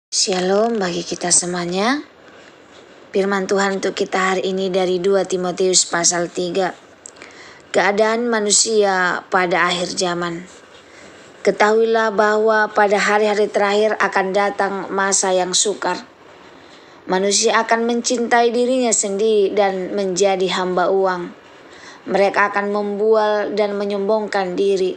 Shalom bagi kita semuanya. Firman Tuhan untuk kita hari ini dari 2 Timotius pasal 3. Keadaan manusia pada akhir zaman. Ketahuilah bahwa pada hari-hari terakhir akan datang masa yang sukar. Manusia akan mencintai dirinya sendiri dan menjadi hamba uang. Mereka akan membual dan menyombongkan diri.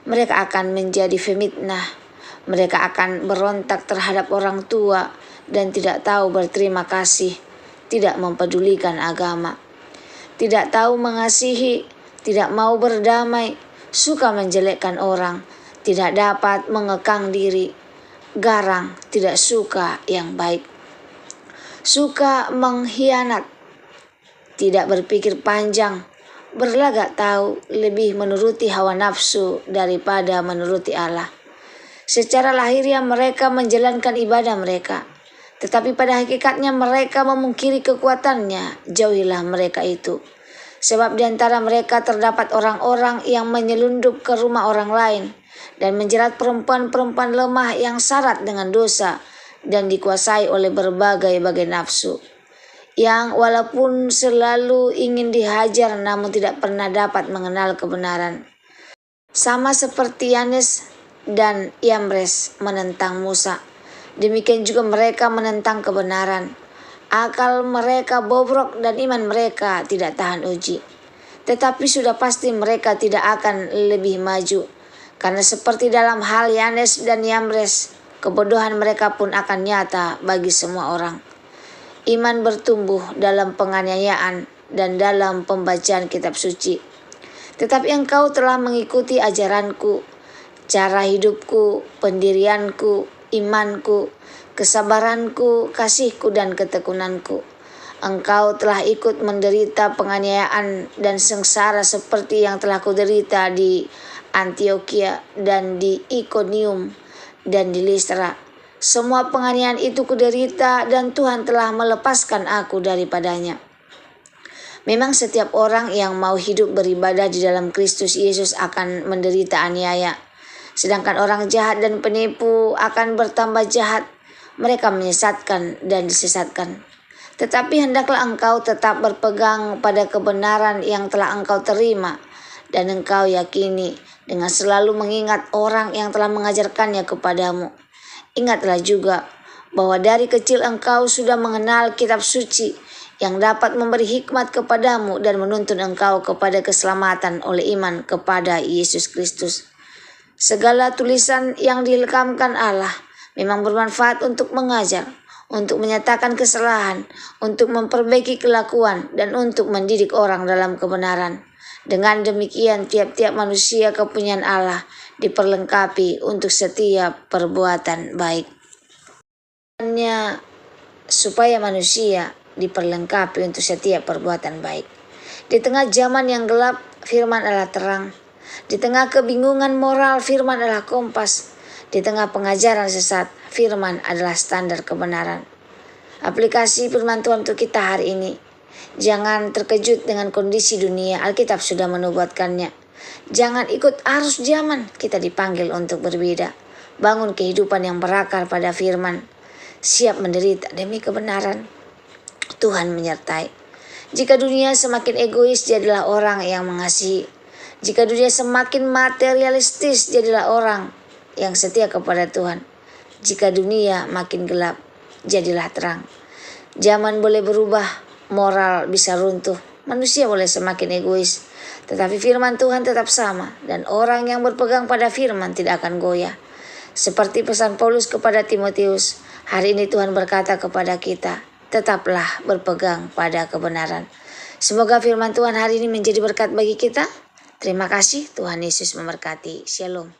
Mereka akan menjadi pemitnah. Mereka akan berontak terhadap orang tua dan tidak tahu berterima kasih, tidak mempedulikan agama, tidak tahu mengasihi, tidak mau berdamai, suka menjelekkan orang, tidak dapat mengekang diri, garang, tidak suka yang baik, suka mengkhianat, tidak berpikir panjang, berlagak tahu, lebih menuruti hawa nafsu daripada menuruti Allah. Secara lahiriah mereka menjalankan ibadah mereka, tetapi pada hakikatnya mereka memungkiri kekuatannya. Jauhilah mereka itu. Sebab di antara mereka terdapat orang-orang yang menyelundup ke rumah orang lain dan menjerat perempuan-perempuan lemah yang syarat dengan dosa dan dikuasai oleh berbagai-bagai nafsu, yang walaupun selalu ingin dihajar namun tidak pernah dapat mengenal kebenaran. Sama seperti Yanes dan Yambres menentang Musa, demikian juga mereka menentang kebenaran. Akal mereka bobrok dan iman mereka tidak tahan uji. Tetapi sudah pasti mereka tidak akan lebih maju, karena seperti dalam hal Yanes dan Yambres, kebodohan mereka pun akan nyata bagi semua orang. Iman bertumbuh dalam penganiayaan dan dalam pembacaan kitab suci. Tetapi engkau telah mengikuti ajaranku, cara hidupku, pendirianku, imanku, kesabaranku, kasihku, dan ketekunanku. Engkau telah ikut menderita penganiayaan dan sengsara seperti yang telah kuderita di Antiokhia dan di Ikonium dan di Listra. Semua penganiayaan itu kuderita dan Tuhan telah melepaskan aku daripadanya. Memang setiap orang yang mau hidup beribadah di dalam Kristus Yesus akan menderita aniaya. Sedangkan orang jahat dan penipu akan bertambah jahat. Mereka menyesatkan dan disesatkan. Tetapi hendaklah engkau tetap berpegang pada kebenaran yang telah engkau terima dan engkau yakini, dengan selalu mengingat orang yang telah mengajarkannya kepadamu. Ingatlah juga bahwa dari kecil engkau sudah mengenal kitab suci yang dapat memberi hikmat kepadamu dan menuntun engkau kepada keselamatan oleh iman kepada Yesus Kristus. Segala tulisan yang diilhamkan Allah memang bermanfaat untuk mengajar, untuk menyatakan kesalahan, untuk memperbaiki kelakuan, dan untuk mendidik orang dalam kebenaran. Dengan demikian tiap-tiap manusia kepunyaan Allah diperlengkapi untuk setiap perbuatan baik. Supaya manusia diperlengkapi untuk setiap perbuatan baik. Di tengah zaman yang gelap, firman Allah terang. Di tengah kebingungan moral, firman adalah kompas. Di tengah pengajaran sesat, firman adalah standar kebenaran. Aplikasi firman Tuhan untuk kita hari ini. Jangan terkejut dengan kondisi dunia, Alkitab sudah menubuatkannya. Jangan ikut arus zaman, kita dipanggil untuk berbeda. Bangun kehidupan yang berakar pada firman. Siap menderita demi kebenaran. Tuhan menyertai. Jika dunia semakin egois, jadilah orang yang mengasihi. Jika dunia semakin materialistis, jadilah orang yang setia kepada Tuhan. Jika dunia makin gelap, jadilah terang. Zaman boleh berubah, moral bisa runtuh, manusia boleh semakin egois, tetapi firman Tuhan tetap sama, dan orang yang berpegang pada firman tidak akan goyah. Seperti pesan Paulus kepada Timotius, hari ini Tuhan berkata kepada kita, tetaplah berpegang pada kebenaran. Semoga firman Tuhan hari ini menjadi berkat bagi kita. Terima kasih, Tuhan Yesus memberkati. Shalom.